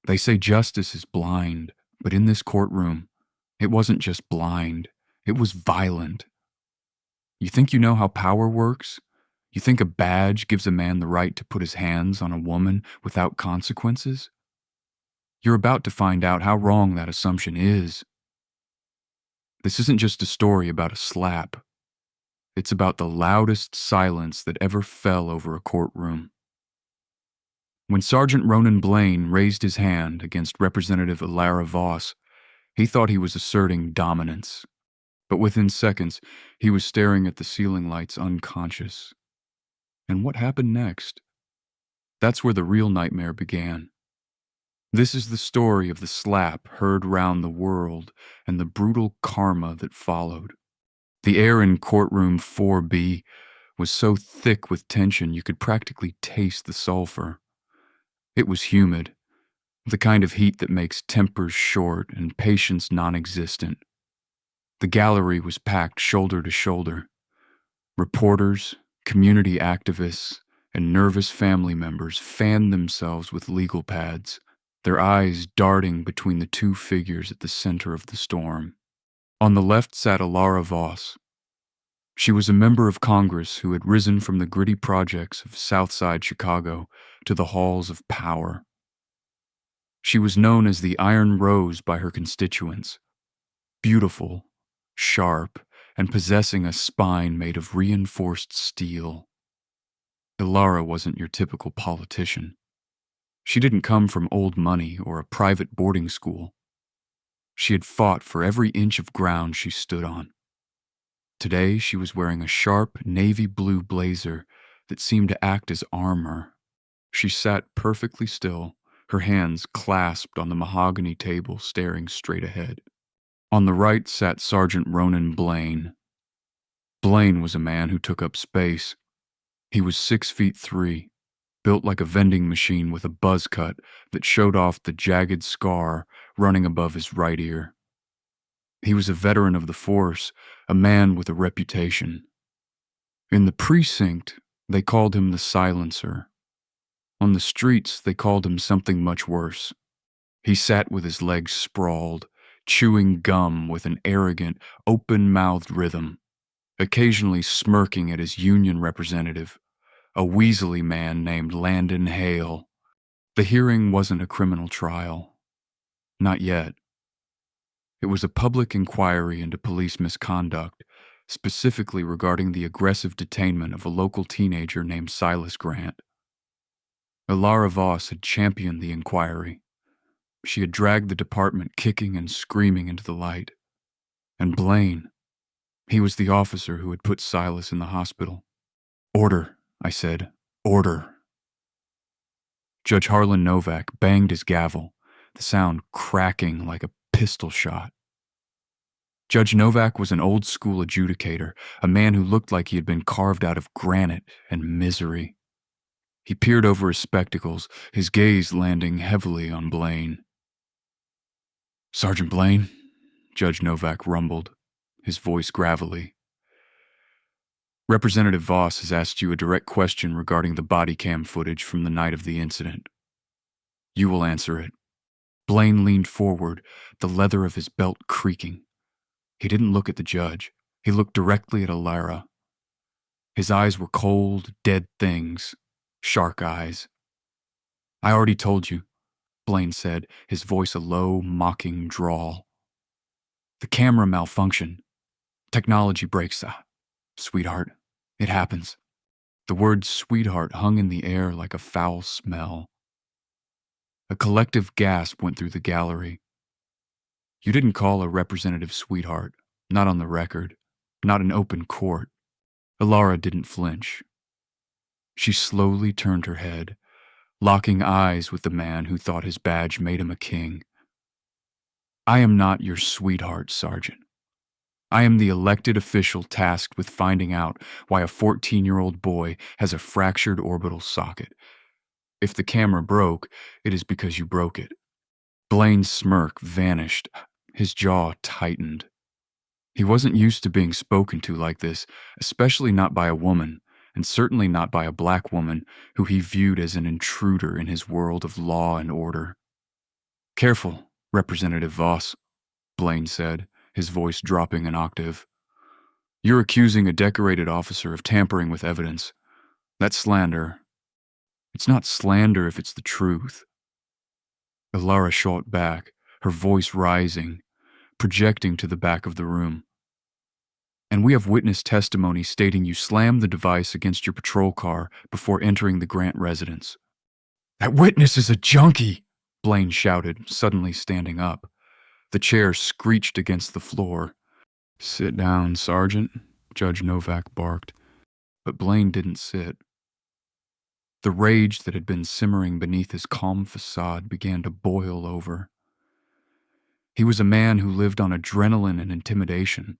They say justice is blind, but in this courtroom, it wasn't just blind, it was violent. You think you know how power works? You think a badge gives a man the right to put his hands on a woman without consequences? You're about to find out how wrong that assumption is. This isn't just a story about a slap. It's about the loudest silence that ever fell over a courtroom. When Sergeant Ronan Blaine raised his hand against Representative Elara Voss, he thought he was asserting dominance. But within seconds, he was staring at the ceiling lights unconscious. And what happened next? That's where the real nightmare began. This is the story of the slap heard round the world and the brutal karma that followed. The air in courtroom 4B was so thick with tension you could practically taste the sulfur. It was humid, the kind of heat that makes tempers short and patience non-existent. The gallery was packed shoulder to shoulder. Reporters, community activists, and nervous family members fanned themselves with legal pads, their eyes darting between the two figures at the center of the storm. On the left sat Elara Voss. She was a member of Congress who had risen from the gritty projects of Southside Chicago to the halls of power. She was known as the Iron Rose by her constituents, beautiful, sharp, and possessing a spine made of reinforced steel. Elara wasn't your typical politician. She didn't come from old money or a private boarding school. She had fought for every inch of ground she stood on. Today she was wearing a sharp navy blue blazer that seemed to act as armor. She sat perfectly still, her hands clasped on the mahogany table, staring straight ahead. On the right sat Sergeant Ronan Blaine. Blaine was a man who took up space. He was 6'3", built like a vending machine with a buzz cut that showed off the jagged scar running above his right ear. He was a veteran of the force, a man with a reputation. In the precinct, they called him the Silencer. On the streets, they called him something much worse. He sat with his legs sprawled, chewing gum with an arrogant, open-mouthed rhythm, occasionally smirking at his union representative, a weaselly man named Landon Hale. The hearing wasn't a criminal trial. Not yet. It was a public inquiry into police misconduct, specifically regarding the aggressive detainment of a local teenager named Silas Grant. Elara Voss had championed the inquiry. She had dragged the department kicking and screaming into the light. And Blaine, he was the officer who had put Silas in the hospital. "Order," I said. "Order." Judge Harlan Novak banged his gavel, the sound cracking like a pistol shot. Judge Novak was an old-school adjudicator, a man who looked like he had been carved out of granite and misery. He peered over his spectacles, his gaze landing heavily on Blaine. "Sergeant Blaine," Judge Novak rumbled, his voice gravelly. "Representative Voss has asked you a direct question regarding the body cam footage from the night of the incident. You will answer it." Blaine leaned forward, the leather of his belt creaking. He didn't look at the judge. He looked directly at Elara. His eyes were cold, dead things, shark eyes. "I already told you," Blaine said, his voice a low, mocking drawl. "The camera malfunctioned. Technology breaks. Sweetheart, it happens." The word sweetheart hung in the air like a foul smell. A collective gasp went through the gallery. You didn't call a representative sweetheart, not on the record, not in open court. Elara didn't flinch. She slowly turned her head, locking eyes with the man who thought his badge made him a king. "I am not your sweetheart, Sergeant. I am the elected official tasked with finding out why a 14-year-old boy has a fractured orbital socket. If the camera broke, it is because you broke it." Blaine's smirk vanished. His jaw tightened. He wasn't used to being spoken to like this, especially not by a woman, and certainly not by a black woman who he viewed as an intruder in his world of law and order. Careful, Representative Voss, Blaine said, his voice dropping an octave. You're accusing a decorated officer of tampering with evidence. That's slander. It's not slander if it's the truth. Elara shot back, her voice rising, projecting to the back of the room. And we have witness testimony stating you slammed the device against your patrol car before entering the Grant residence. That witness is a junkie, Blaine shouted, suddenly standing up. The chair screeched against the floor. Sit down, Sergeant, Judge Novak barked. But Blaine didn't sit. The rage that had been simmering beneath his calm facade began to boil over. He was a man who lived on adrenaline and intimidation.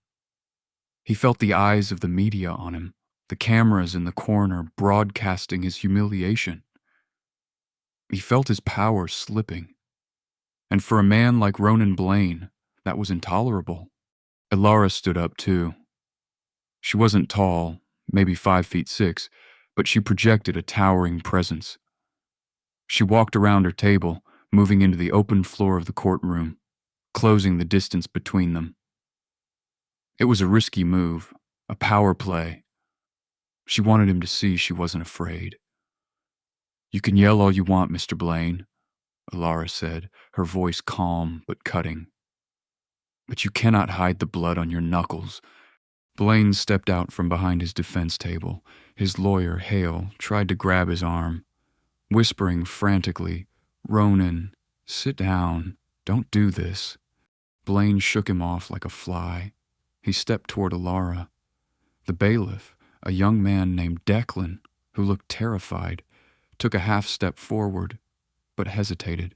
He felt the eyes of the media on him, the cameras in the corner broadcasting his humiliation. He felt his power slipping. And for a man like Ronan Blaine, that was intolerable. Elara stood up too. She wasn't tall, maybe 5'6", but she projected a towering presence. She walked around her table, moving into the open floor of the courtroom, closing the distance between them. It was a risky move, a power play. She wanted him to see she wasn't afraid. You can yell all you want, Mr. Blaine, Elara said, her voice calm but cutting. But you cannot hide the blood on your knuckles. Blaine stepped out from behind his defense table. His lawyer, Hale, tried to grab his arm, whispering frantically, Ronan, sit down. Don't do this. Blaine shook him off like a fly. He stepped toward Elara. The bailiff, a young man named Declan, who looked terrified, took a half step forward, but hesitated.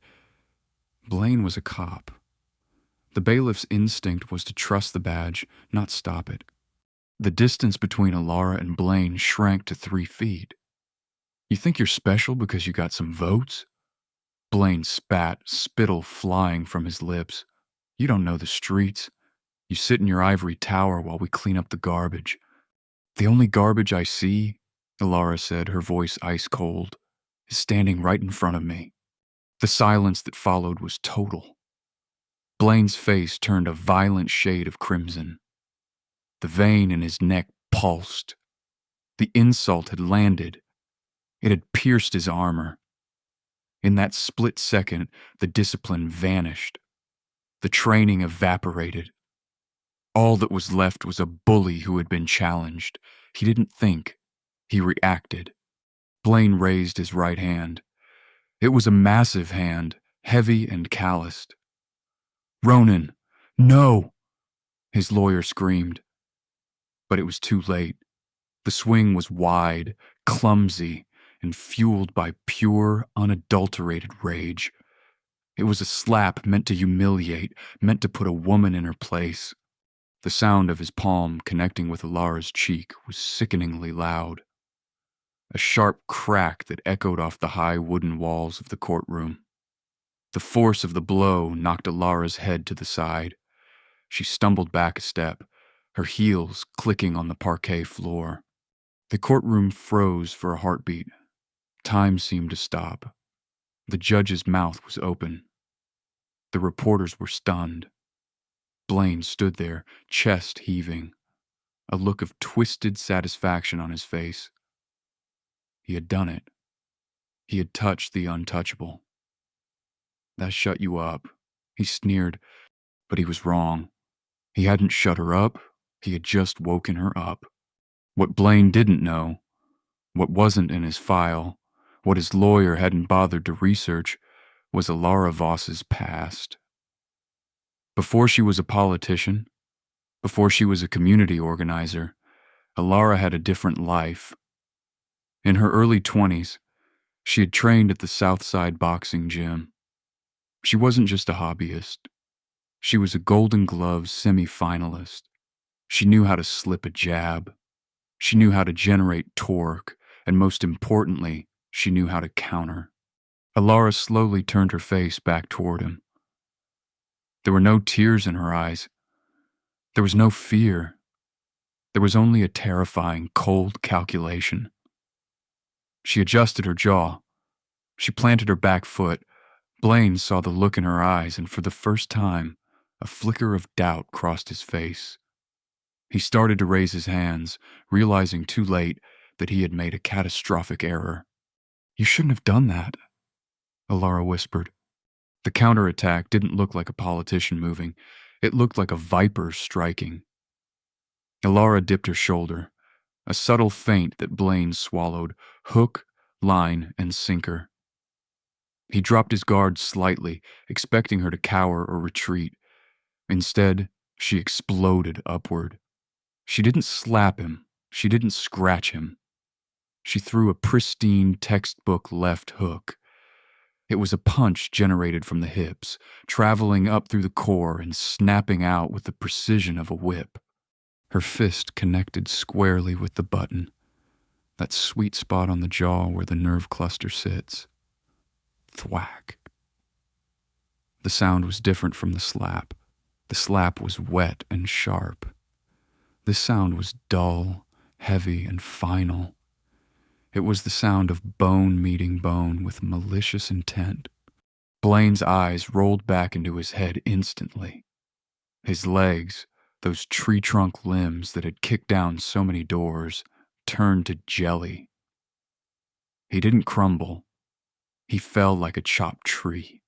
Blaine was a cop. The bailiff's instinct was to trust the badge, not stop it. The distance between Elara and Blaine shrank to 3 feet. You think you're special because you got some votes? Blaine spat, spittle flying from his lips. You don't know the streets. You sit in your ivory tower while we clean up the garbage. The only garbage I see, Elara said, her voice ice cold, is standing right in front of me. The silence that followed was total. Blaine's face turned a violent shade of crimson. The vein in his neck pulsed. The insult had landed. It had pierced his armor. In that split second, the discipline vanished. The training evaporated. All that was left was a bully who had been challenged. He didn't think. He reacted. Blaine raised his right hand. It was a massive hand, heavy and calloused. Ronan, no! His lawyer screamed. But it was too late. The swing was wide, clumsy, and fueled by pure, unadulterated rage. It was a slap meant to humiliate, meant to put a woman in her place. The sound of his palm connecting with Elara's cheek was sickeningly loud. A sharp crack that echoed off the high wooden walls of the courtroom. The force of the blow knocked Elara's head to the side. She stumbled back a step, her heels clicking on the parquet floor. The courtroom froze for a heartbeat. Time seemed to stop. The judge's mouth was open. The reporters were stunned. Blaine stood there, chest heaving, a look of twisted satisfaction on his face. He had done it. He had touched the untouchable. That shut you up, he sneered, but he was wrong. He hadn't shut her up, he had just woken her up. What Blaine didn't know, what wasn't in his file, what his lawyer hadn't bothered to research, was Elara Voss's past. Before she was a politician, before she was a community organizer, Elara had a different life. In her early 20s, she had trained at the Southside boxing gym. She wasn't just a hobbyist. She was a Golden Glove semi-finalist. She knew how to slip a jab. She knew how to generate torque, and most importantly, she knew how to counter. Elara slowly turned her face back toward him. There were no tears in her eyes. There was no fear. There was only a terrifying, cold calculation. She adjusted her jaw. She planted her back foot, Blaine saw the look in her eyes, and for the first time, a flicker of doubt crossed his face. He started to raise his hands, realizing too late that he had made a catastrophic error. "You shouldn't have done that," Elara whispered. The counterattack didn't look like a politician moving. It looked like a viper striking. Elara dipped her shoulder, a subtle feint that Blaine swallowed, hook, line, and sinker. He dropped his guard slightly, expecting her to cower or retreat. Instead, she exploded upward. She didn't slap him. She didn't scratch him. She threw a pristine textbook left hook. It was a punch generated from the hips, traveling up through the core and snapping out with the precision of a whip. Her fist connected squarely with the button, that sweet spot on the jaw where the nerve cluster sits. Thwack. The sound was different from the slap. The slap was wet and sharp. This sound was dull, heavy, and final. It was the sound of bone meeting bone with malicious intent. Blaine's eyes rolled back into his head instantly. His legs, those tree trunk limbs that had kicked down so many doors, turned to jelly. He didn't crumble. He fell like a chopped tree.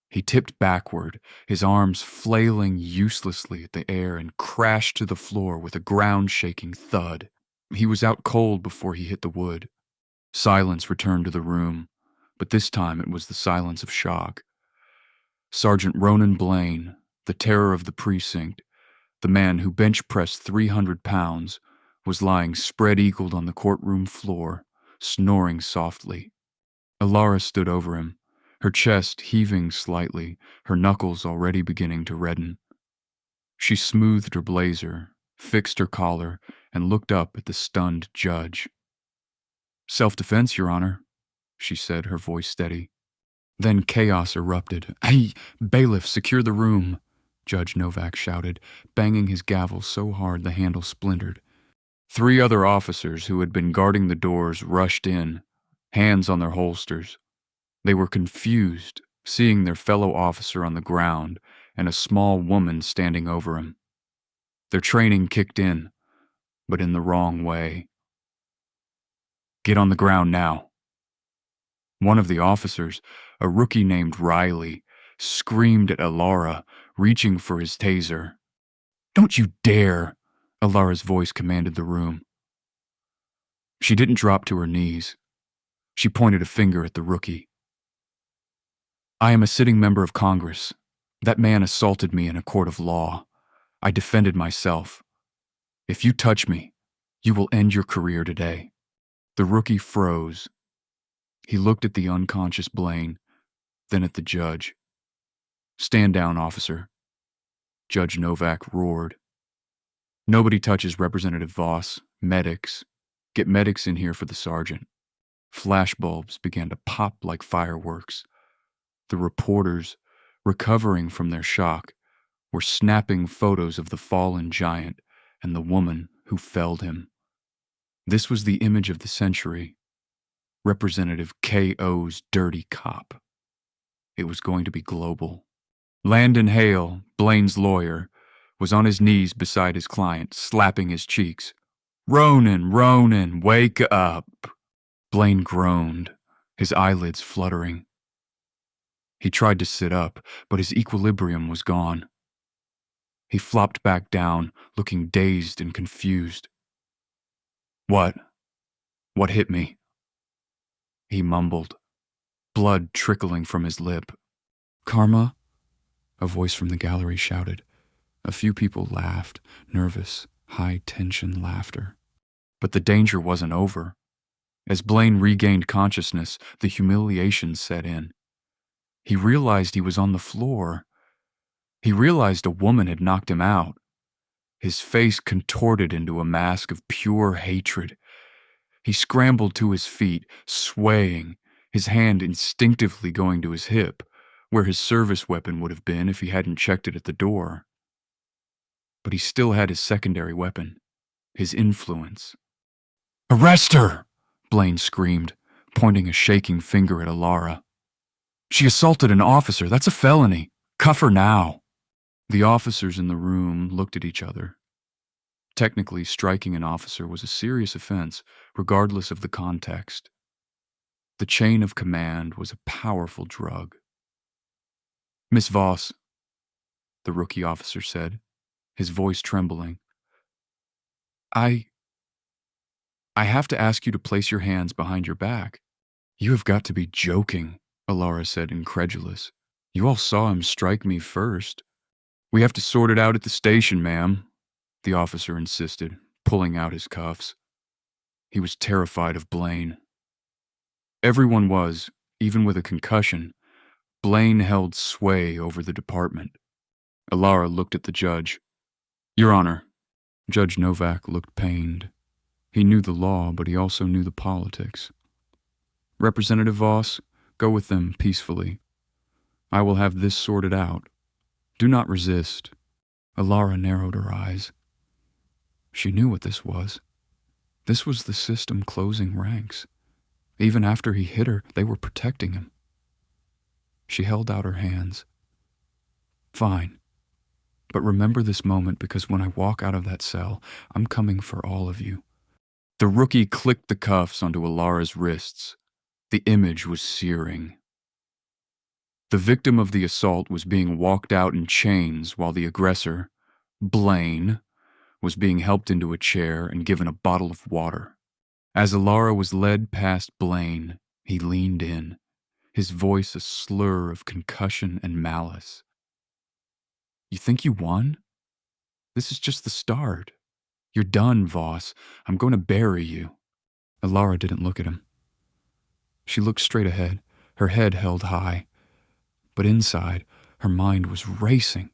He tipped backward, his arms flailing uselessly at the air, and crashed to the floor with a ground-shaking thud. He was out cold before he hit the wood. Silence returned to the room, but this time it was the silence of shock. Sergeant Ronan Blaine, the terror of the precinct, the man who bench-pressed 300 pounds, was lying spread-eagled on the courtroom floor, snoring softly. Elara stood over him, her chest heaving slightly, her knuckles already beginning to redden. She smoothed her blazer, fixed her collar, and looked up at the stunned judge. "Self-defense, Your Honor," she said, her voice steady. Then chaos erupted. "Hey, bailiff, secure the room," Judge Novak shouted, banging his gavel so hard the handle splintered. 3 other officers who had been guarding the doors rushed in, hands on their holsters. They were confused, seeing their fellow officer on the ground and a small woman standing over him. Their training kicked in, but in the wrong way. "Get on the ground now." One of the officers, a rookie named Riley, screamed at Elara, reaching for his taser. "Don't you dare!" Elara's voice commanded the room. She didn't drop to her knees. She pointed a finger at the rookie. "I am a sitting member of Congress. That man assaulted me in a court of law. I defended myself. If you touch me, you will end your career today." The rookie froze. He looked at the unconscious Blaine, then at the judge. "Stand down, officer," Judge Novak roared. "Nobody touches Representative Voss. Medics. Get medics in here for the sergeant." Flashbulbs began to pop like fireworks. The reporters, recovering from their shock, were snapping photos of the fallen giant and the woman who felled him. This was the image of the century. Representative K.O.'s dirty cop. It was going to be global. Landon Hale, Blaine's lawyer, was on his knees beside his client, slapping his cheeks. Ronan, wake up!" Blaine groaned, his eyelids fluttering. He tried to sit up, but his equilibrium was gone. He flopped back down, looking dazed and confused. What hit me?" he mumbled, blood trickling from his lip. "Karma?" a voice from the gallery shouted. A few people laughed, nervous, high-tension laughter. But the danger wasn't over. As Blaine regained consciousness, the humiliation set in. He realized he was on the floor. He realized a woman had knocked him out. His face contorted into a mask of pure hatred. He scrambled to his feet, swaying, his hand instinctively going to his hip, where his service weapon would have been if he hadn't checked it at the door. But he still had his secondary weapon, his influence. "Arrest her!" Blaine screamed, pointing a shaking finger at Elara. She assaulted an officer. That's a felony. Cuff her now. The officers in the room looked at each other. Technically, striking an officer was a serious offense, regardless of the context. The chain of command was a powerful drug. Miss Voss, the rookie officer said, his voice trembling. I have to ask you to place your hands behind your back. You have got to be joking, Elara said, incredulous. You all saw him strike me first. We have to sort it out at the station, ma'am, the officer insisted, pulling out his cuffs. He was terrified of Blaine. Everyone was, even with a concussion. Blaine held sway over the department. Elara looked at the judge. Your Honor. Judge Novak looked pained. He knew the law, but he also knew the politics. Representative Voss, go with them peacefully. I will have this sorted out. Do not resist. Elara narrowed her eyes. She knew what this was. This was the system closing ranks. Even after he hit her, they were protecting him. She held out her hands. Fine. But remember this moment, because when I walk out of that cell, I'm coming for all of you. The rookie clicked the cuffs onto Elara's wrists. The image was searing. The victim of the assault was being walked out in chains while the aggressor, Blaine, was being helped into a chair and given a bottle of water. As Elara was led past Blaine, he leaned in, his voice a slur of concussion and malice. You think you won? This is just the start. You're done, Voss. I'm going to bury you. Elara didn't look at him. She looked straight ahead, her head held high. But inside, her mind was racing.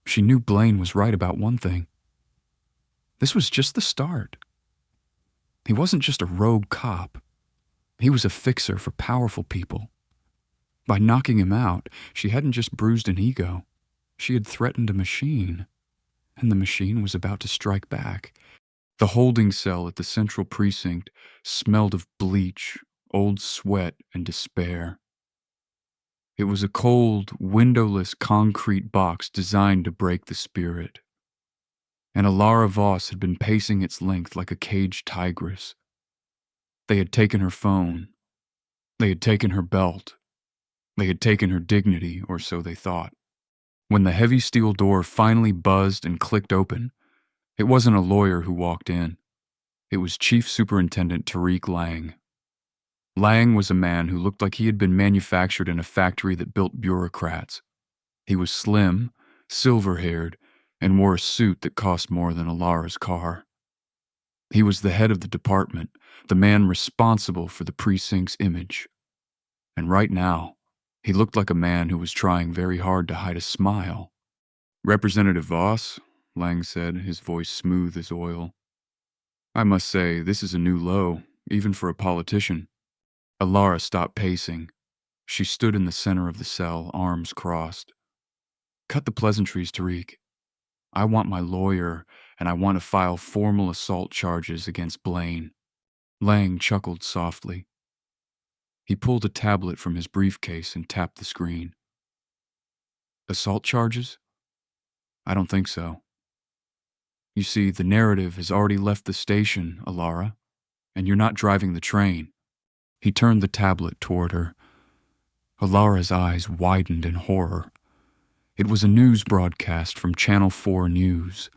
She knew Blaine was right about one thing. This was just the start. He wasn't just a rogue cop. He was a fixer for powerful people. By knocking him out, she hadn't just bruised an ego. She had threatened a machine, and the machine was about to strike back. The holding cell at the central precinct smelled of bleach, old sweat, and despair. It was a cold, windowless concrete box designed to break the spirit. And Elara Voss had been pacing its length like a caged tigress. They had taken her phone. They had taken her belt. They had taken her dignity, or so they thought. When the heavy steel door finally buzzed and clicked open, it wasn't a lawyer who walked in. It was Chief Superintendent Tariq Lang. Lang was a man who looked like he had been manufactured in a factory that built bureaucrats. He was slim, silver-haired, and wore a suit that cost more than Elara's car. He was the head of the department, the man responsible for the precinct's image. And right now, he looked like a man who was trying very hard to hide a smile. Representative Voss, Lang said, his voice smooth as oil. I must say, this is a new low, even for a politician. Elara stopped pacing. She stood in the center of the cell, arms crossed. Cut the pleasantries, Tariq. I want my lawyer, and I want to file formal assault charges against Blaine. Lang chuckled softly. He pulled a tablet from his briefcase and tapped the screen. Assault charges? I don't think so. You see, the narrative has already left the station, Elara, and you're not driving the train. He turned the tablet toward her. Elara's eyes widened in horror. It was a news broadcast from Channel 4 News.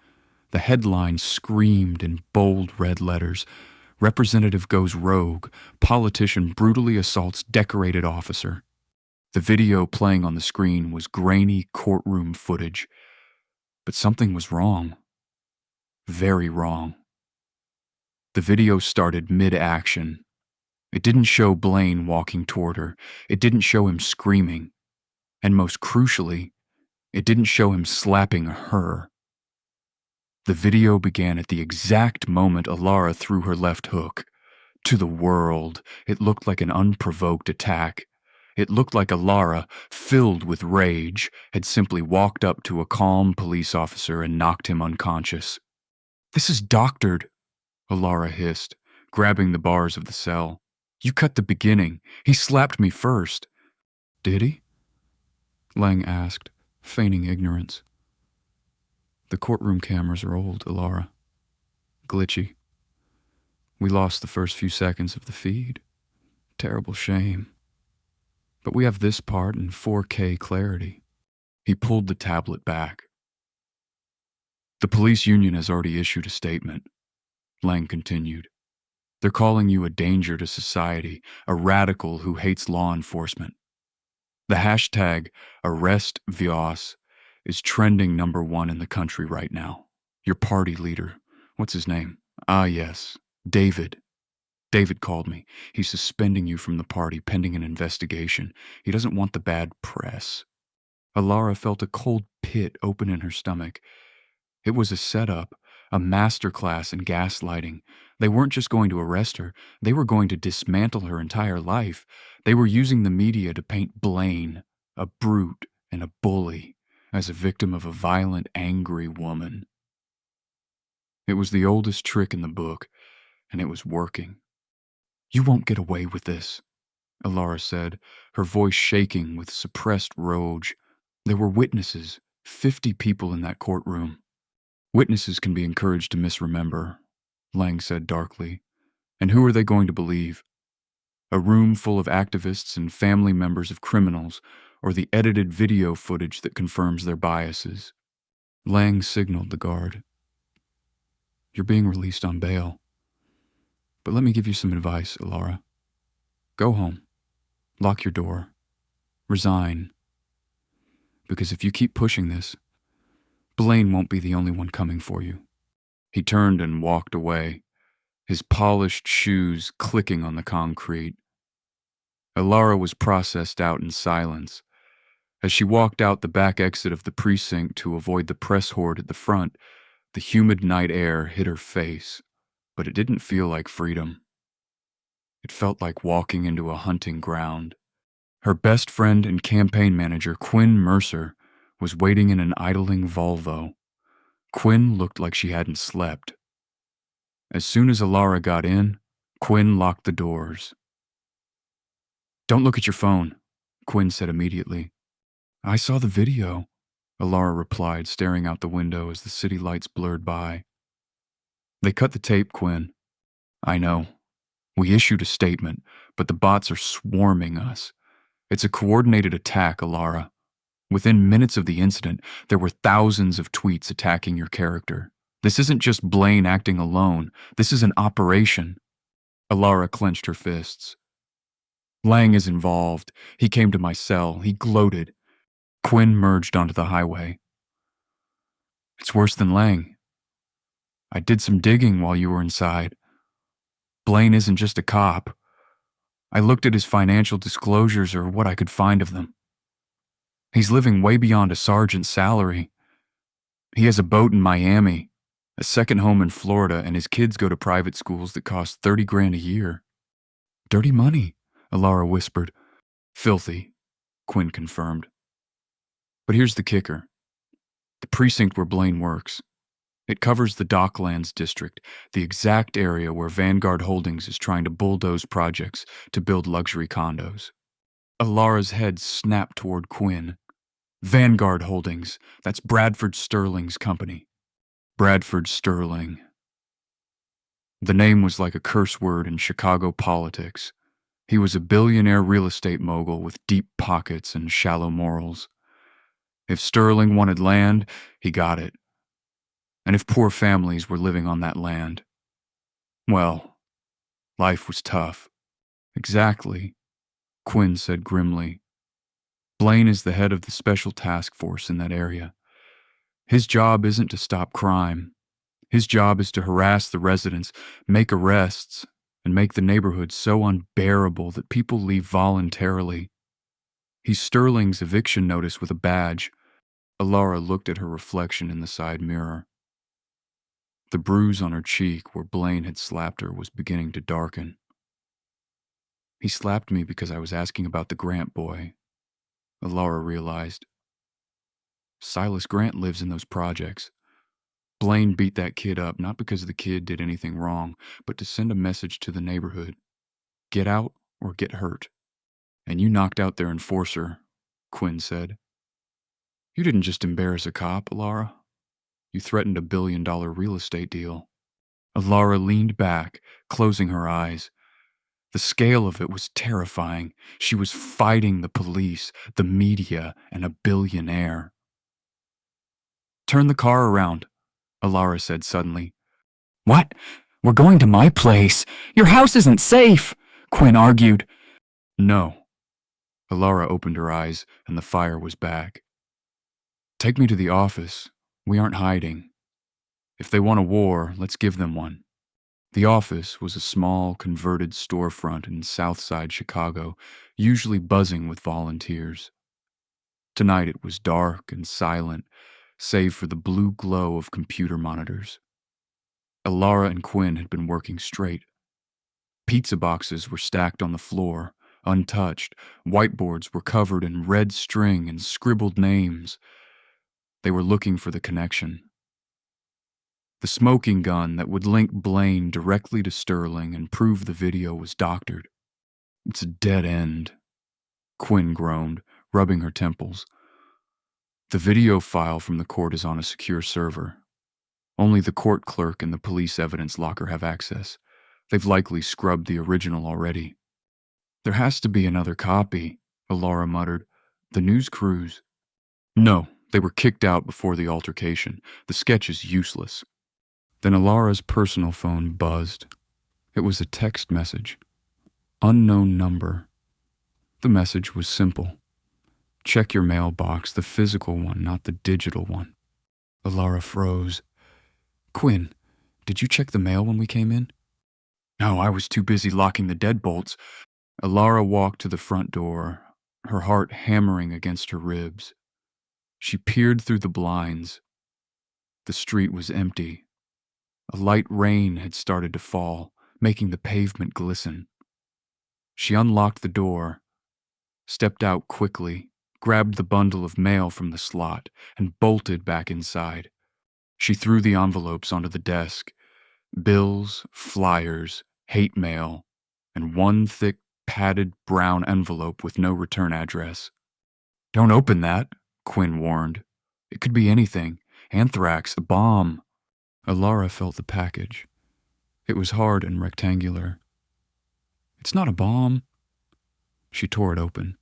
The headline screamed in bold red letters, Representative goes rogue, politician brutally assaults decorated officer. The video playing on the screen was grainy courtroom footage. But something was wrong. Very wrong. The video started mid-action. It didn't show Blaine walking toward her. It didn't show him screaming. And most crucially, it didn't show him slapping her. The video began at the exact moment Elara threw her left hook. To the world, it looked like an unprovoked attack. It looked like Elara, filled with rage, had simply walked up to a calm police officer and knocked him unconscious. This is doctored, Elara hissed, grabbing the bars of the cell. You cut the beginning. He slapped me first. Did he? Lang asked, feigning ignorance. The courtroom cameras are old, Elara. Glitchy. We lost the first few seconds of the feed. Terrible shame. But we have this part in 4K clarity. He pulled the tablet back. The police union has already issued a statement, Lang continued. They're calling you a danger to society, a radical who hates law enforcement. The hashtag #ArrestVoss is trending #1 in the country right now. Your party leader, what's his name? Ah, yes, David. David called me. He's suspending you from the party pending an investigation. He doesn't want the bad press. Elara felt a cold pit open in her stomach. It was a setup, a masterclass in gaslighting. They weren't just going to arrest her, they were going to dismantle her entire life. They were using the media to paint Blaine, a brute and a bully, as a victim of a violent, angry woman. It was the oldest trick in the book, and it was working. You won't get away with this, Elara said, her voice shaking with suppressed rage. There were witnesses, 50 people in that courtroom. Witnesses can be encouraged to misremember, Lang said darkly. And who are they going to believe? A room full of activists and family members of criminals, or the edited video footage that confirms their biases? Lang signaled the guard. You're being released on bail. But let me give you some advice, Elara. Go home. Lock your door. Resign. Because if you keep pushing this, Blaine won't be the only one coming for you. He turned and walked away, his polished shoes clicking on the concrete. Elara was processed out in silence. As she walked out the back exit of the precinct to avoid the press horde at the front, the humid night air hit her face, but it didn't feel like freedom. It felt like walking into a hunting ground. Her best friend and campaign manager, Quinn Mercer, was waiting in an idling Volvo. Quinn looked like she hadn't slept. As soon as Elara got in, Quinn locked the doors. Don't look at your phone, Quinn said immediately. I saw the video, Elara replied, staring out the window as the city lights blurred by. They cut the tape, Quinn. I know. We issued a statement, but the bots are swarming us. It's a coordinated attack, Elara. Within minutes of the incident, there were thousands of tweets attacking your character. This isn't just Blaine acting alone. This is an operation. Elara clenched her fists. Lang is involved. He came to my cell. He gloated. Quinn merged onto the highway. It's worse than Lang. I did some digging while you were inside. Blaine isn't just a cop. I looked at his financial disclosures or what I could find of them. He's living way beyond a sergeant's salary. He has a boat in Miami, a second home in Florida, and his kids go to private schools that cost $30,000 a year. Dirty money, Elara whispered. Filthy, Quinn confirmed. But here's the kicker. The precinct where Blaine works. It covers the Docklands district, the exact area where Vanguard Holdings is trying to bulldoze projects to build luxury condos. Elara's head snapped toward Quinn. Vanguard Holdings, that's Bradford Sterling's company. Bradford Sterling. The name was like a curse word in Chicago politics. He was a billionaire real estate mogul with deep pockets and shallow morals. If Sterling wanted land, he got it. And if poor families were living on that land, well, life was tough. Exactly, Quinn said grimly. Blaine is the head of the special task force in that area. His job isn't to stop crime. His job is to harass the residents, make arrests, and make the neighborhood so unbearable that people leave voluntarily. He's Sterling's eviction notice with a badge. Elara looked at her reflection in the side mirror. The bruise on her cheek where Blaine had slapped her was beginning to darken. He slapped me because I was asking about the Grant boy, Elara realized. Silas Grant lives in those projects. Blaine beat that kid up not because the kid did anything wrong, but to send a message to the neighborhood. Get out or get hurt. And you knocked out their enforcer, Quinn said. You didn't just embarrass a cop, Elara. You threatened a $1 billion real estate deal. Elara leaned back, closing her eyes. The scale of it was terrifying. She was fighting the police, the media, and a billionaire. Turn the car around, Elara said suddenly. What? We're going to my place. Your house isn't safe, Quinn argued. No. Elara opened her eyes, and the fire was back. Take me to the office. We aren't hiding. If they want a war, let's give them one. The office was a small, converted storefront in Southside Chicago, usually buzzing with volunteers. Tonight it was dark and silent, save for the blue glow of computer monitors. Elara and Quinn had been working straight. Pizza boxes were stacked on the floor, untouched. Whiteboards were covered in red string and scribbled names. They were looking for the connection. The smoking gun that would link Blaine directly to Sterling and prove the video was doctored. It's a dead end, Quinn groaned, rubbing her temples. The video file from the court is on a secure server. Only the court clerk and the police evidence locker have access. They've likely scrubbed the original already. There has to be another copy, Elara muttered. The news crews. No, they were kicked out before the altercation. The sketch is useless. Then Elara's personal phone buzzed. It was a text message. Unknown number. The message was simple. Check your mailbox, the physical one, not the digital one. Elara froze. Quinn, did you check the mail when we came in? No, I was too busy locking the deadbolts. Elara walked to the front door, her heart hammering against her ribs. She peered through the blinds. The street was empty. A light rain had started to fall, making the pavement glisten. She unlocked the door, stepped out quickly, grabbed the bundle of mail from the slot, and bolted back inside. She threw the envelopes onto the desk. Bills, flyers, hate mail, and one thick, padded brown envelope with no return address. Don't open that, Quinn warned. It could be anything. Anthrax, a bomb. Elara felt the package. It was hard and rectangular. It's not a bomb. She tore it open.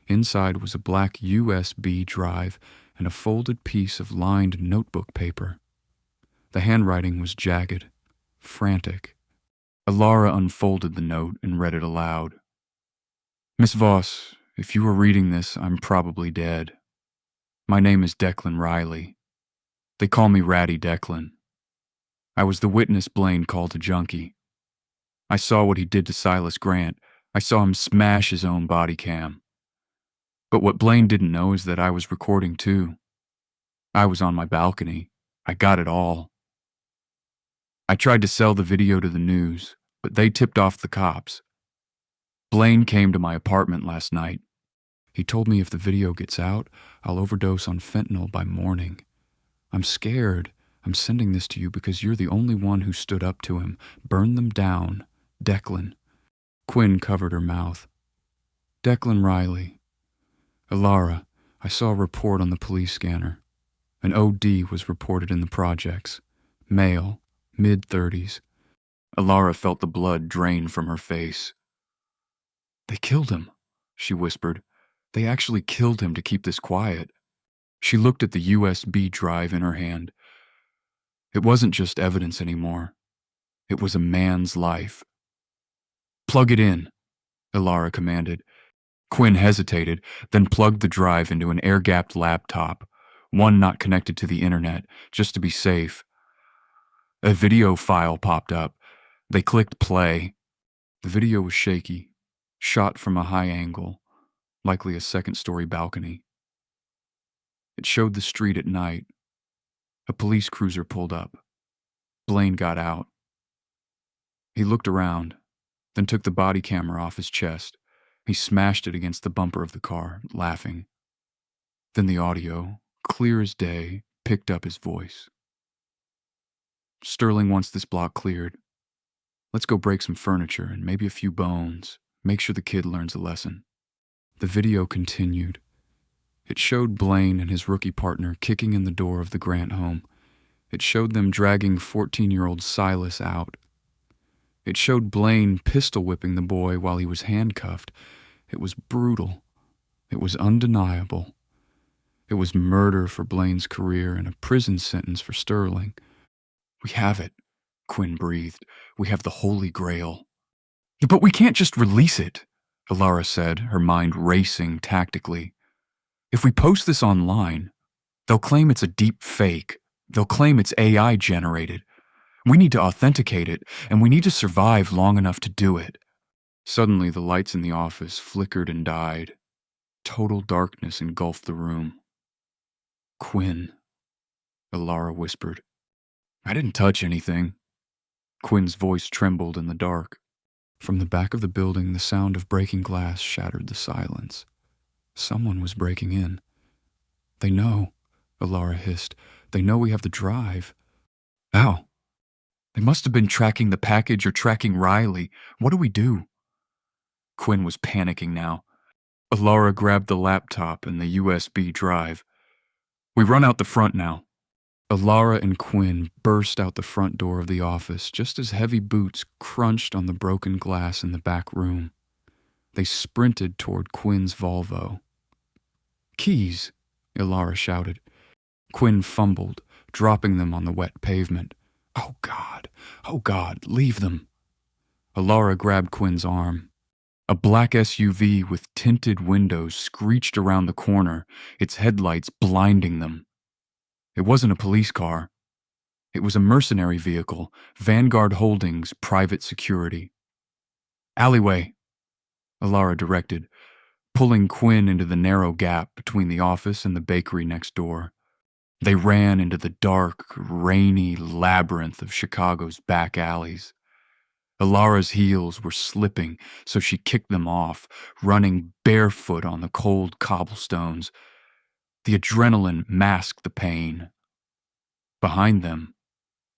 Inside was a black USB drive and a folded piece of lined notebook paper. The handwriting was jagged, frantic. Elara unfolded the note and read it aloud. Miss Voss, if you were reading this, I'm probably dead. My name is Declan Riley. They call me Ratty Declan. I was the witness Blaine called a junkie. I saw what he did to Silas Grant. I saw him smash his own body cam. But what Blaine didn't know is that I was recording too. I was on my balcony. I got it all. I tried to sell the video to the news, but they tipped off the cops. Blaine came to my apartment last night. He told me if the video gets out, I'll overdose on fentanyl by morning. I'm scared. I'm sending this to you because you're the only one who stood up to him. Burn them down. Declan. Quinn covered her mouth. Declan Riley. Elara, I saw a report on the police scanner. An OD was reported in the projects. Male, mid-30s. Elara felt the blood drain from her face. They killed him, she whispered. They actually killed him to keep this quiet. She looked at the USB drive in her hand. It wasn't just evidence anymore. It was a man's life. Plug it in, Elara commanded. Quinn hesitated, then plugged the drive into an air-gapped laptop, one not connected to the internet, just to be safe. A video file popped up. They clicked play. The video was shaky, shot from a high angle, likely a second-story balcony. It showed the street at night. A police cruiser pulled up. Blaine got out. He looked around, then took the body camera off his chest. He smashed it against the bumper of the car, laughing. Then the audio, clear as day, picked up his voice. Sterling wants this block cleared. Let's go break some furniture and maybe a few bones. Make sure the kid learns a lesson. The video continued. It showed Blaine and his rookie partner kicking in the door of the Grant home. It showed them dragging 14-year-old Silas out. It showed Blaine pistol whipping the boy while he was handcuffed. It was brutal. It was undeniable. It was murder for Blaine's career and a prison sentence for Sterling. "We have it," Quinn breathed. "We have the Holy Grail." "But we can't just release it," Elara said, her mind racing tactically. "If we post this online, they'll claim it's a deep fake. They'll claim it's AI generated. We need to authenticate it, and we need to survive long enough to do it." Suddenly, the lights in the office flickered and died. Total darkness engulfed the room. "Quinn," Elara whispered. "I didn't touch anything." Quinn's voice trembled in the dark. From the back of the building, the sound of breaking glass shattered the silence. Someone was breaking in. "They know," Elara hissed. "They know we have the drive." "How? They must have been tracking the package or tracking Riley. What do we do?" Quinn was panicking now. Elara grabbed the laptop and the USB drive. "We run out the front now." Elara and Quinn burst out the front door of the office just as heavy boots crunched on the broken glass in the back room. They sprinted toward Quinn's Volvo. "Keys," Elara shouted. Quinn fumbled, dropping them on the wet pavement. Oh, God, leave them." Elara grabbed Quinn's arm. A black SUV with tinted windows screeched around the corner, its headlights blinding them. It wasn't a police car. It was a mercenary vehicle, Vanguard Holdings private security. "Alleyway," Elara directed, pulling Quinn into the narrow gap between the office and the bakery next door. They ran into the dark, rainy labyrinth of Chicago's back alleys. Elara's heels were slipping, so she kicked them off, running barefoot on the cold cobblestones. The adrenaline masked the pain. Behind them,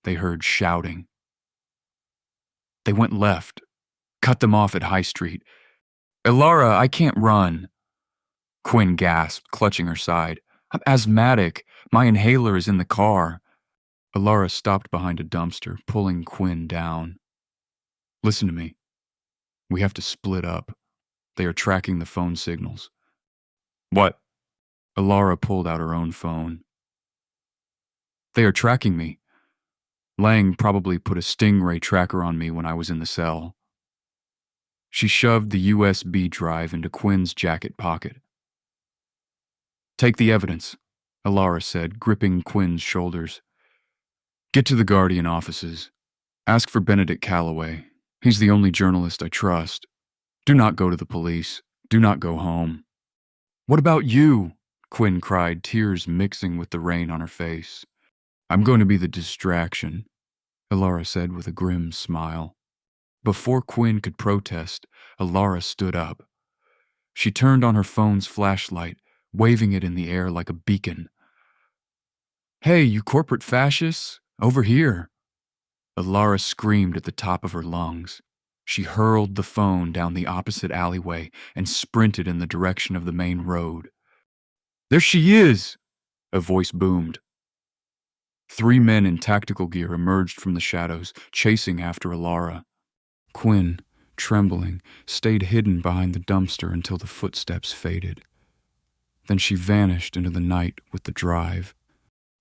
they heard shouting. They went left, cut them off at High Street. "Elara, I can't run." Quinn gasped, clutching her side. "I'm asthmatic. My inhaler is in the car." Elara stopped behind a dumpster, pulling Quinn down. "Listen to me. We have to split up. They are tracking the phone signals." "What?" Elara pulled out her own phone. "They are tracking me. Lang probably put a Stingray tracker on me when I was in the cell." She shoved the USB drive into Quinn's jacket pocket. "Take the evidence," Elara said, gripping Quinn's shoulders. "Get to the Guardian offices. Ask for Benedict Calloway. He's the only journalist I trust. Do not go to the police. Do not go home." "What about you?" Quinn cried, tears mixing with the rain on her face. "I'm going to be the distraction," Elara said with a grim smile. Before Quinn could protest, Elara stood up. She turned on her phone's flashlight, waving it in the air like a beacon. "Hey, you corporate fascists, over here." Elara screamed at the top of her lungs. She hurled the phone down the opposite alleyway and sprinted in the direction of the main road. "There she is!" a voice boomed. 3 men in tactical gear emerged from the shadows, chasing after Elara. Quinn, trembling, stayed hidden behind the dumpster until the footsteps faded. Then she vanished into the night with the drive.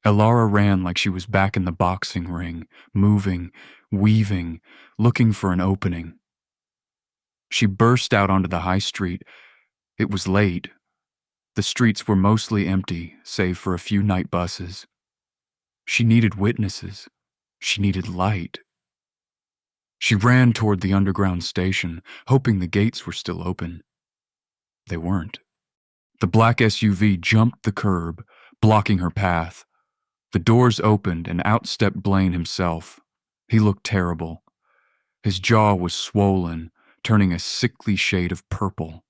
Elara ran like she was back in the boxing ring, moving, weaving, looking for an opening. She burst out onto the high street. It was late. The streets were mostly empty, save for a few night buses. She needed witnesses. She needed light. She ran toward the underground station, hoping the gates were still open. They weren't. The black SUV jumped the curb, blocking her path. The doors opened and out stepped Blaine himself. He looked terrible. His jaw was swollen, turning a sickly shade of purple.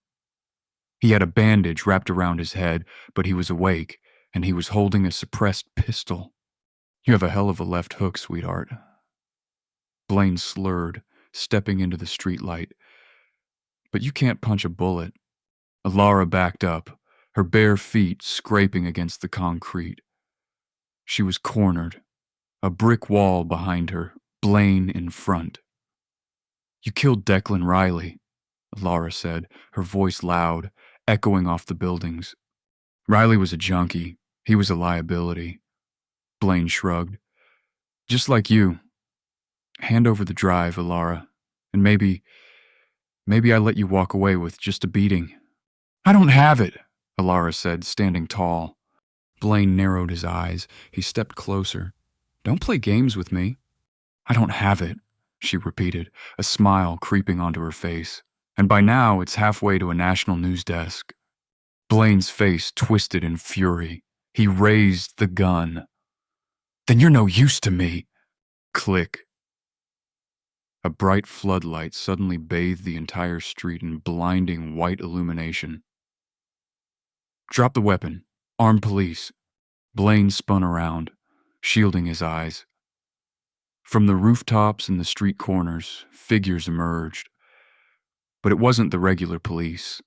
He had a bandage wrapped around his head, but he was awake, and he was holding a suppressed pistol. "You have a hell of a left hook, sweetheart." Blaine slurred, stepping into the streetlight. "But you can't punch a bullet." Elara backed up, her bare feet scraping against the concrete. She was cornered, a brick wall behind her, Blaine in front. "You killed Declan Riley," Elara said, her voice loud, echoing off the buildings. "Riley was a junkie. He was a liability." Blaine shrugged. "Just like you. Hand over the drive, Elara, and maybe I let you walk away with just a beating." "I don't have it," Elara said, standing tall. Blaine narrowed his eyes. He stepped closer. "Don't play games with me." "I don't have it," she repeated, a smile creeping onto her face. "And by now it's halfway to a national news desk." Blaine's face twisted in fury. He raised the gun. "Then you're no use to me." Click. A bright floodlight suddenly bathed the entire street in blinding white illumination. "Drop the weapon. Armed police." Blaine spun around, shielding his eyes. From the rooftops and the street corners, figures emerged. But it wasn't the regular police.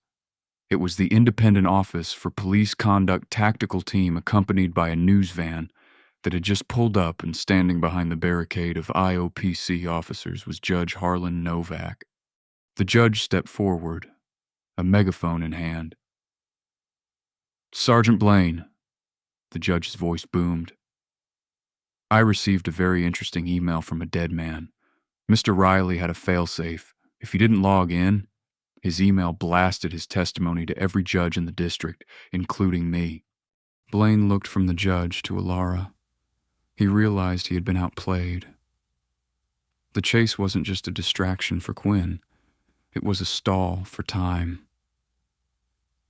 It was the Independent Office for Police Conduct tactical team accompanied by a news van that had just pulled up, and standing behind the barricade of IOPC officers was Judge Harlan Novak. The judge stepped forward, a megaphone in hand. "Sergeant Blaine," the judge's voice boomed. "I received a very interesting email from a dead man. Mr. Riley had a failsafe. If he didn't log in, his email blasted his testimony to every judge in the district, including me." Blaine looked from the judge to Elara. He realized he had been outplayed. The chase wasn't just a distraction for Quinn. It was a stall for time.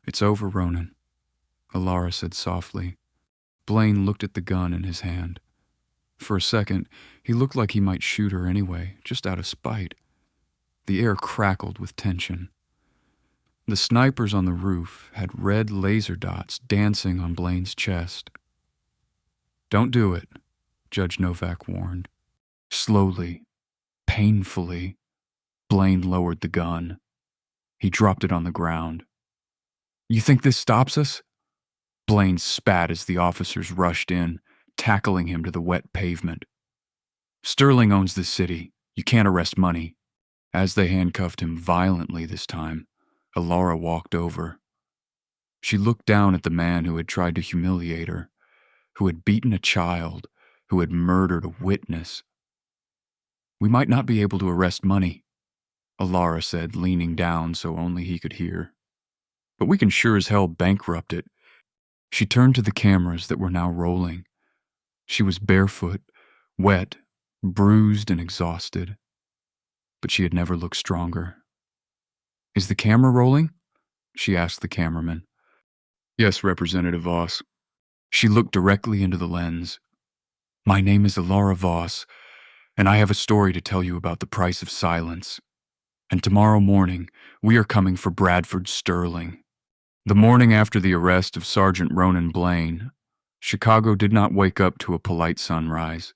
"It's over, Ronan," Elara said softly. Blaine looked at the gun in his hand. For a second, he looked like he might shoot her anyway, just out of spite. The air crackled with tension. The snipers on the roof had red laser dots dancing on Blaine's chest. "Don't do it," Judge Novak warned. Slowly, painfully, Blaine lowered the gun. He dropped it on the ground. "You think this stops us?" Blaine spat as the officers rushed in, tackling him to the wet pavement. "Sterling owns this city. You can't arrest money." As they handcuffed him violently this time, Elara walked over. She looked down at the man who had tried to humiliate her, who had beaten a child, who had murdered a witness. "We might not be able to arrest money," Elara said, leaning down so only he could hear. "But we can sure as hell bankrupt it." She turned to the cameras that were now rolling. She was barefoot, wet, bruised, and exhausted. But she had never looked stronger. "Is the camera rolling?" she asked the cameraman. "Yes, Representative Voss." She looked directly into the lens. "My name is Elara Voss, and I have a story to tell you about the price of silence. And tomorrow morning, we are coming for Bradford Sterling." The morning after the arrest of Sergeant Ronan Blaine, Chicago did not wake up to a polite sunrise.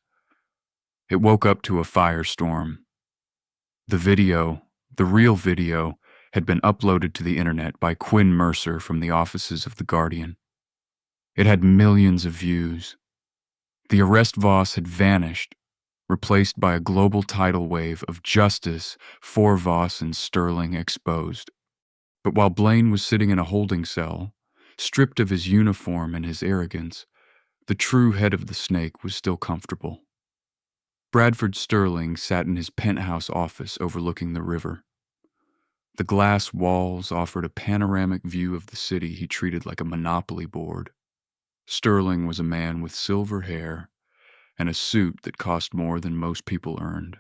It woke up to a firestorm. The real video, had been uploaded to the internet by Quinn Mercer from the offices of The Guardian. It had millions of views. The arrest Voss had vanished, replaced by a global tidal wave of justice for Voss and Sterling exposed. But while Blaine was sitting in a holding cell, stripped of his uniform and his arrogance, the true head of the snake was still comfortable. Bradford Sterling sat in his penthouse office overlooking the river. The glass walls offered a panoramic view of the city he treated like a monopoly board. Sterling was a man with silver hair and a suit that cost more than most people earned.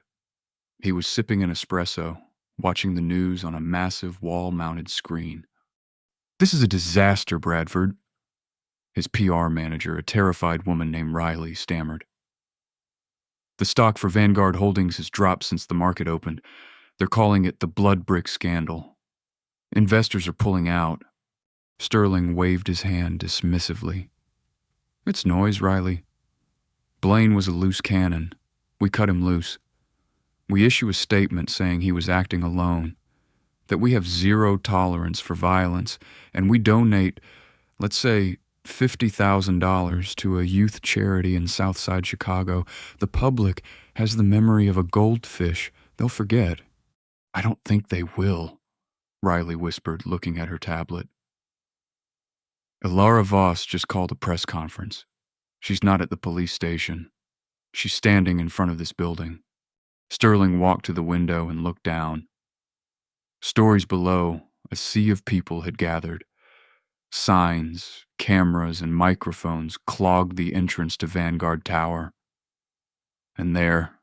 He was sipping an espresso, watching the news on a massive wall-mounted screen. "This is a disaster, Bradford," his PR manager, a terrified woman named Riley, stammered. "The stock for Vanguard Holdings has dropped since the market opened. They're calling it the Blood Brick Scandal. Investors are pulling out." Sterling waved his hand dismissively. "It's noise, Riley. Blaine was a loose cannon. We cut him loose. We issue a statement saying he was acting alone. that we have zero tolerance for violence, and we donate, let's say, $50,000 to a youth charity in Southside Chicago, the public has the memory of a goldfish they'll forget. I don't think they will, Riley whispered, looking at her tablet. Elara Voss just called a press conference. She's not at the police station. She's standing in front of this building. Sterling walked to the window and looked down. Stories below, a sea of people had gathered. Signs, cameras, and microphones clogged the entrance to Vanguard Tower. And there,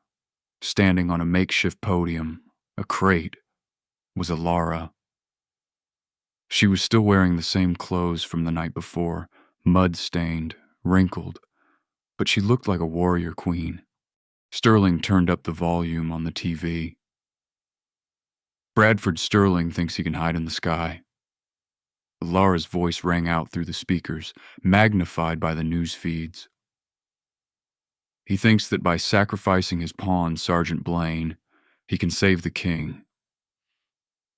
standing on a makeshift podium, a crate, was Elara. She was still wearing the same clothes from the night before, mud-stained, wrinkled, but she looked like a warrior queen. Sterling turned up the volume on the TV. Bradford Sterling thinks he can hide in the sky. Elara's voice rang out through the speakers, magnified by the news feeds. He thinks that by sacrificing his pawn, Sergeant Blaine, he can save the king.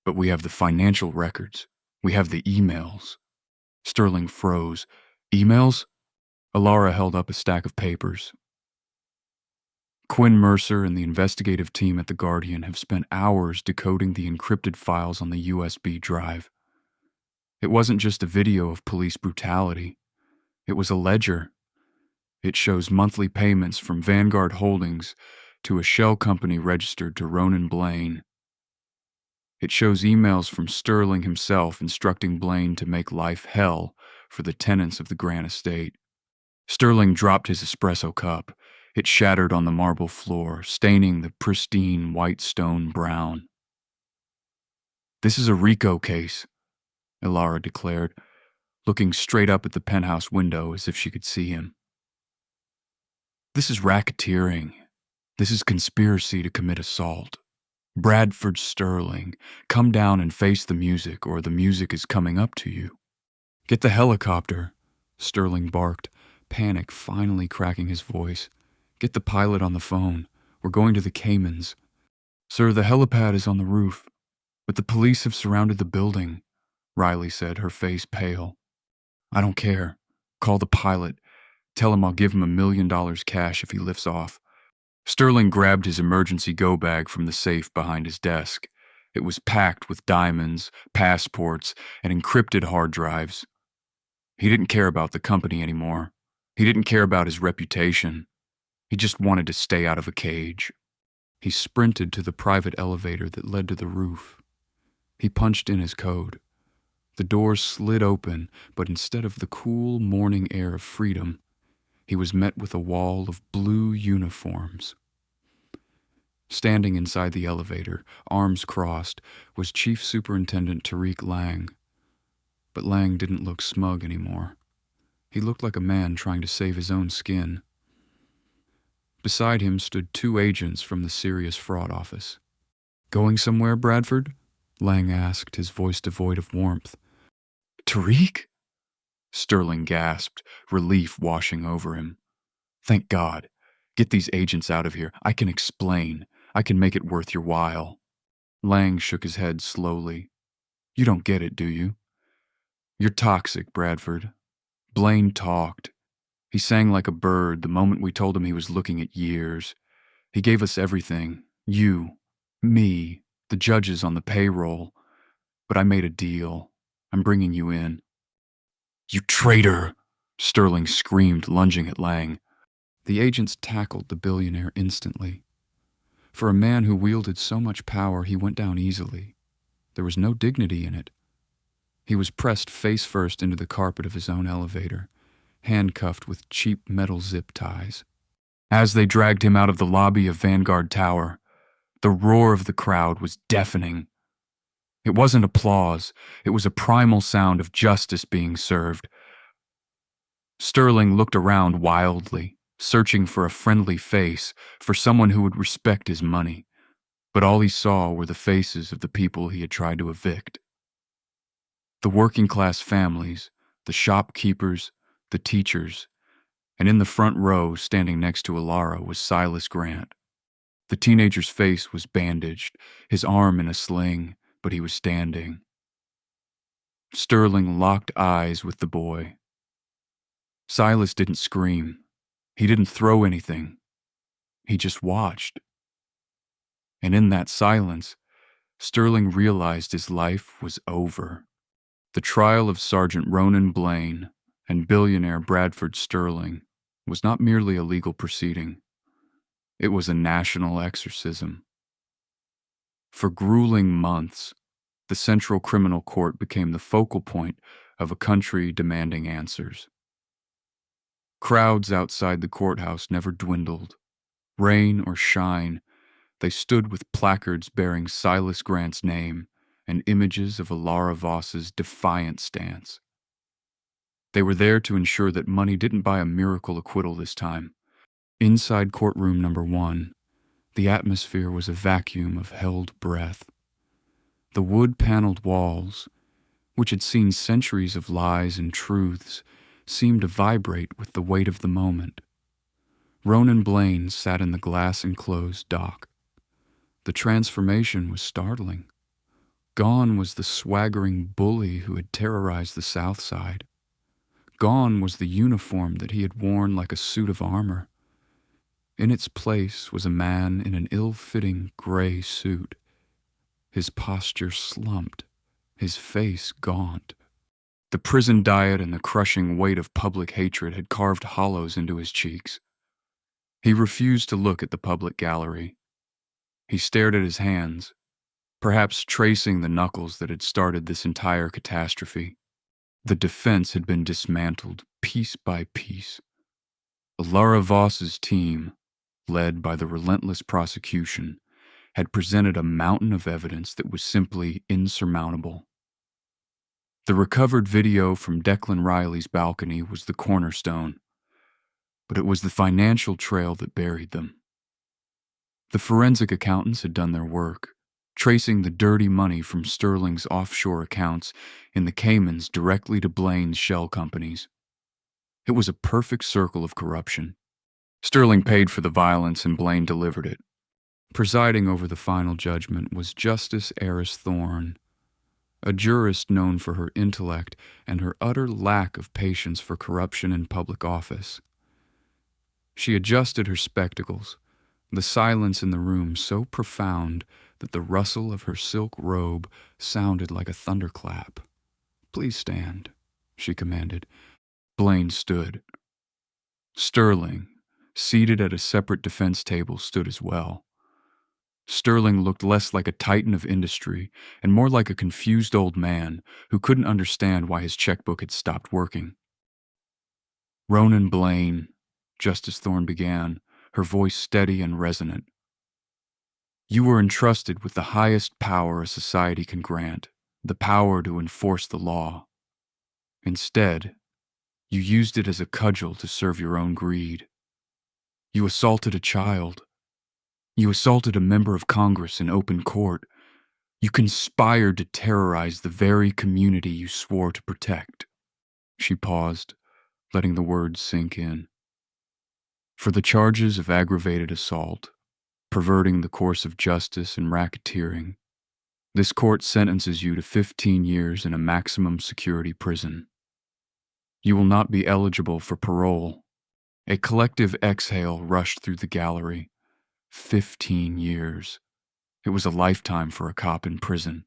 But we have the financial records. We have the emails. Sterling froze. Emails? Elara held up a stack of papers. Quinn Mercer and the investigative team at The Guardian have spent hours decoding the encrypted files on the USB drive. It wasn't just a video of police brutality. It was a ledger. It shows monthly payments from Vanguard Holdings to a shell company registered to Ronan Blaine. It shows emails from Sterling himself instructing Blaine to make life hell for the tenants of the Grant estate. Sterling dropped his espresso cup. It shattered on the marble floor, staining the pristine white stone brown. "This is a RICO case," Elara declared, looking straight up at the penthouse window as if she could see him. "This is racketeering. This is conspiracy to commit assault. Bradford Sterling, come down and face the music, or the music is coming up to you." "Get the helicopter," Sterling barked, panic finally cracking his voice. "Get the pilot on the phone. We're going to the Caymans." "Sir, the helipad is on the roof, but the police have surrounded the building," Riley said, her face pale. "I don't care. Call the pilot. Tell him I'll give him $1 million cash if he lifts off." Sterling grabbed his emergency go bag from the safe behind his desk. It was packed with diamonds, passports, and encrypted hard drives. He didn't care about the company anymore. He didn't care about his reputation. He just wanted to stay out of a cage. He sprinted to the private elevator that led to the roof. He punched in his code. The doors slid open, but instead of the cool morning air of freedom, he was met with a wall of blue uniforms. Standing inside the elevator, arms crossed, was Chief Superintendent Tariq Lang. But Lang didn't look smug anymore. He looked like a man trying to save his own skin. Beside him stood 2 agents from the Serious Fraud Office. "Going somewhere, Bradford?" Lang asked, his voice devoid of warmth. "Tariq?" Sterling gasped, relief washing over him. "Thank God. Get these agents out of here. I can explain. I can make it worth your while." Lang shook his head slowly. "You don't get it, do you? You're toxic, Bradford. Blaine talked. He sang like a bird the moment we told him he was looking at years. He gave us everything. You, me, the judges on the payroll. But I made a deal. I'm bringing you in." "You traitor!" Sterling screamed, lunging at Lang. The agents tackled the billionaire instantly. For a man who wielded so much power, he went down easily. There was no dignity in it. He was pressed face first into the carpet of his own elevator, handcuffed with cheap metal zip ties. As they dragged him out of the lobby of Vanguard Tower, the roar of the crowd was deafening. It wasn't applause. It was a primal sound of justice being served. Sterling looked around wildly, searching for a friendly face, for someone who would respect his money. But all he saw were the faces of the people he had tried to evict. The working-class families, the shopkeepers, the teachers, and in the front row, standing next to Elara, was Silas Grant. The teenager's face was bandaged, his arm in a sling, but he was standing. Sterling locked eyes with the boy. Silas didn't scream. He didn't throw anything. He just watched. And in that silence, Sterling realized his life was over. The trial of Sergeant Ronan Blaine and billionaire Bradford Sterling was not merely a legal proceeding. It was a national exorcism. For grueling months, the Central Criminal Court became the focal point of a country demanding answers. Crowds outside the courthouse never dwindled. Rain or shine, they stood with placards bearing Silas Grant's name and images of Elara Voss's defiant stance. They were there to ensure that money didn't buy a miracle acquittal this time. Inside courtroom number 1, the atmosphere was a vacuum of held breath. The wood-paneled walls, which had seen centuries of lies and truths, seemed to vibrate with the weight of the moment. Ronan Blaine sat in the glass-enclosed dock. The transformation was startling. Gone was the swaggering bully who had terrorized the South Side. Gone was the uniform that he had worn like a suit of armor. In its place was a man in an ill-fitting gray suit, his posture slumped, his face gaunt. The prison diet and the crushing weight of public hatred had carved hollows into his cheeks. He refused to look at the public gallery. He stared at his hands, perhaps tracing the knuckles that had started this entire catastrophe. The defense had been dismantled piece by piece. Elara Voss's team, led by the relentless prosecution, had presented a mountain of evidence that was simply insurmountable. The recovered video from Declan Riley's balcony was the cornerstone, but it was the financial trail that buried them. The forensic accountants had done their work, tracing the dirty money from Sterling's offshore accounts in the Caymans directly to Blaine's shell companies. It was a perfect circle of corruption. Sterling paid for the violence and Blaine delivered it. Presiding over the final judgment was Justice Eris Thorne, a jurist known for her intellect and her utter lack of patience for corruption in public office. She adjusted her spectacles, the silence in the room so profound that the rustle of her silk robe sounded like a thunderclap. "Please stand," she commanded. Blaine stood. Sterling, seated at a separate defense table, stood as well. Sterling looked less like a titan of industry and more like a confused old man who couldn't understand why his checkbook had stopped working. "Ronan Blaine," Justice Thorne began, her voice steady and resonant. "You were entrusted with the highest power a society can grant, the power to enforce the law. Instead, you used it as a cudgel to serve your own greed. You assaulted a child. You assaulted a member of Congress in open court. You conspired to terrorize the very community you swore to protect." She paused, letting the words sink in. "For the charges of aggravated assault, perverting the course of justice, and racketeering, this court sentences you to 15 years in a maximum security prison. You will not be eligible for parole." A collective exhale rushed through the gallery. 15 years. It was a lifetime for a cop in prison.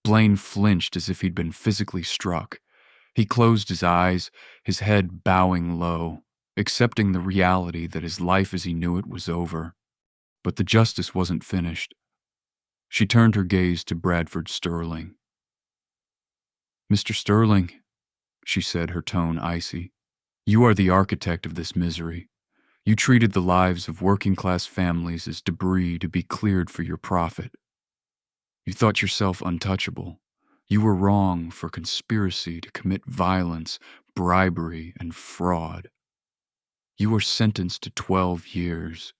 Blaine flinched as if he'd been physically struck. He closed his eyes, his head bowing low, accepting the reality that his life as he knew it was over. But the justice wasn't finished. She turned her gaze to Bradford Sterling. "Mr. Sterling," she said, her tone icy, "you are the architect of this misery. You treated the lives of working-class families as debris to be cleared for your profit. You thought yourself untouchable. You were wrong for conspiracy to commit violence, bribery, and fraud. You were sentenced to 12 years.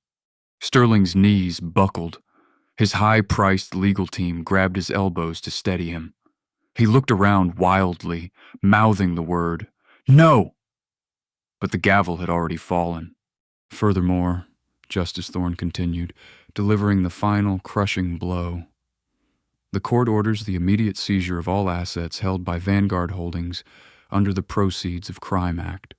Sterling's knees buckled. His high-priced legal team grabbed his elbows to steady him. He looked around wildly, mouthing the word, "No!" But the gavel had already fallen. Furthermore, Justice Thorne continued, delivering the final crushing blow, The court orders the immediate seizure of all assets held by Vanguard Holdings under the Proceeds of Crime Act.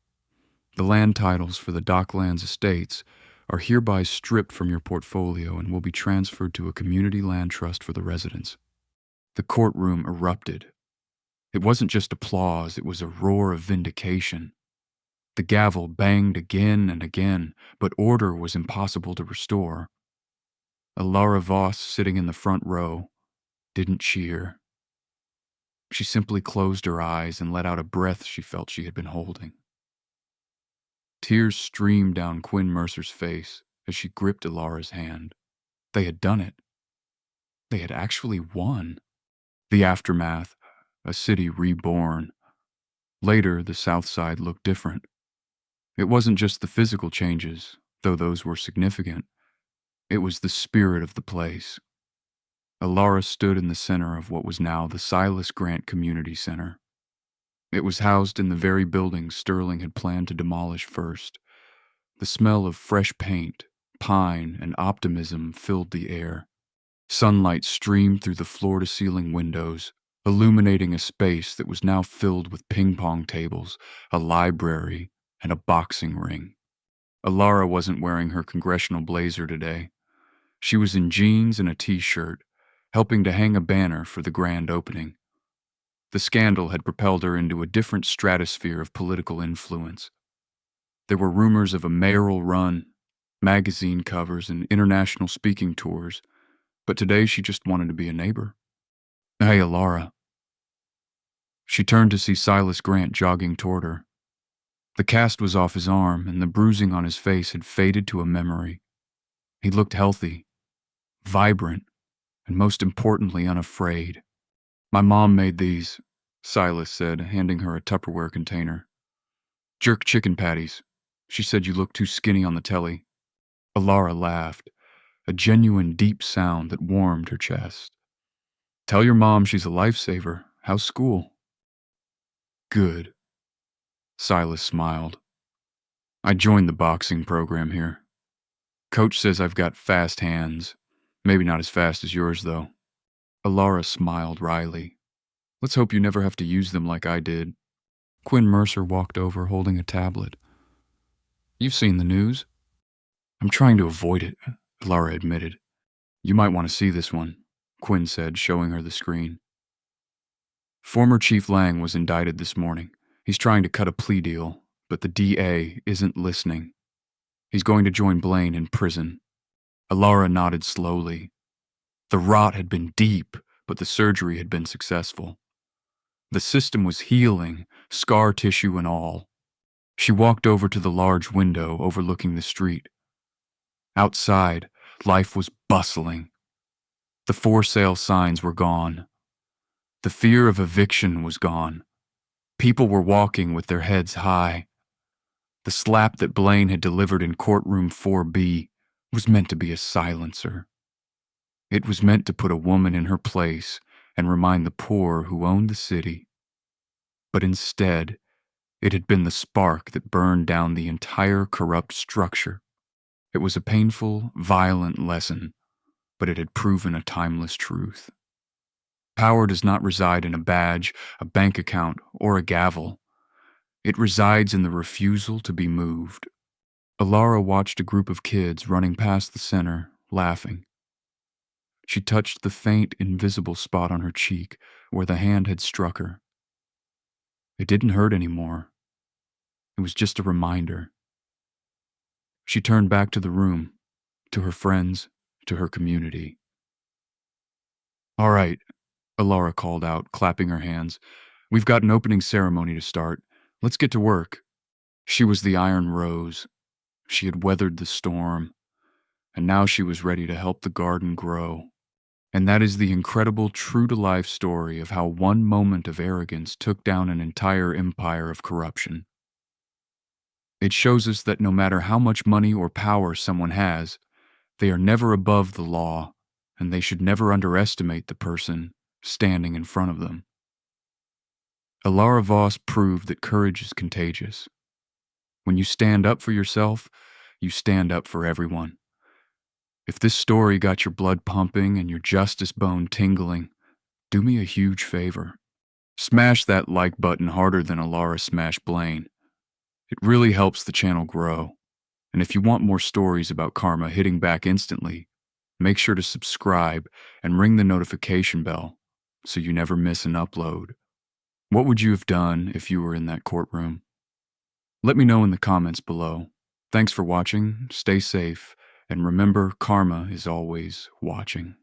The land titles for the Docklands estates are hereby stripped from your portfolio and will be transferred to a community land trust for the residents. The courtroom erupted. It wasn't just applause, it was a roar of vindication. The gavel banged again and again, but order was impossible to restore. Elara Voss, sitting in the front row, didn't cheer. She simply closed her eyes and let out a breath she felt she had been holding. Tears streamed down Quinn Mercer's face as she gripped Elara's hand. They had done it. They had actually won. The aftermath, a city reborn. Later, the South Side looked different. It wasn't just the physical changes, though those were significant. It was the spirit of the place. Elara stood in the center of what was now the Silas Grant Community Center. It was housed in the very building Sterling had planned to demolish first. The smell of fresh paint, pine, and optimism filled the air. Sunlight streamed through the floor-to-ceiling windows, illuminating a space that was now filled with ping-pong tables, a library, and a boxing ring. Elara wasn't wearing her congressional blazer today. She was in jeans and a t-shirt, helping to hang a banner for the grand opening. The scandal had propelled her into a different stratosphere of political influence. There were rumors of a mayoral run, magazine covers, and international speaking tours, but today she just wanted to be a neighbor. "Hey, Elara." She turned to see Silas Grant jogging toward her. The cast was off his arm, and the bruising on his face had faded to a memory. He looked healthy, vibrant, and most importantly, unafraid. "My mom made these," Silas said, handing her a Tupperware container. "Jerk chicken patties. She said you looked too skinny on the telly." Elara laughed, a genuine deep sound that warmed her chest. "Tell your mom she's a lifesaver. How's school?" "Good." Silas smiled. "I joined the boxing program here. Coach says I've got fast hands. Maybe not as fast as yours, though." Elara smiled wryly. "Let's hope you never have to use them like I did." Quinn Mercer walked over holding a tablet. "You've seen the news." "I'm trying to avoid it," Elara admitted. "You might want to see this one," Quinn said, showing her the screen. Former Chief Lang was indicted this morning. He's trying to cut a plea deal, but the DA isn't listening. He's going to join Blaine in prison. Elara nodded slowly. The rot had been deep, but the surgery had been successful. The system was healing, scar tissue and all. She walked over to the large window overlooking the street. Outside, life was bustling. The for sale signs were gone. The fear of eviction was gone. People were walking with their heads high. The slap that Blaine had delivered in courtroom 4B was meant to be a silencer. It was meant to put a woman in her place and remind the poor who owned the city. But instead, it had been the spark that burned down the entire corrupt structure. It was a painful, violent lesson, but it had proven a timeless truth. Power does not reside in a badge, a bank account, or a gavel. It resides in the refusal to be moved. Elara watched a group of kids running past the center, laughing. She touched the faint, invisible spot on her cheek where the hand had struck her. It didn't hurt anymore. It was just a reminder. She turned back to the room, to her friends, to her community. "All right," Elara called out, clapping her hands. "We've got an opening ceremony to start. Let's get to work." She was the Iron Rose. She had weathered the storm, and now she was ready to help the garden grow. And that is the incredible true-to-life story of how one moment of arrogance took down an entire empire of corruption. It shows us that no matter how much money or power someone has, they are never above the law, and they should never underestimate the person standing in front of them. Elara Voss proved that courage is contagious. When you stand up for yourself, you stand up for everyone. If this story got your blood pumping and your justice bone tingling, do me a huge favor. Smash that like button harder than Elara smashed Blaine. It really helps the channel grow. And if you want more stories about karma hitting back instantly, make sure to subscribe and ring the notification bell so you never miss an upload. What would you have done if you were in that courtroom? Let me know in the comments below. Thanks for watching, stay safe, and remember, karma is always watching.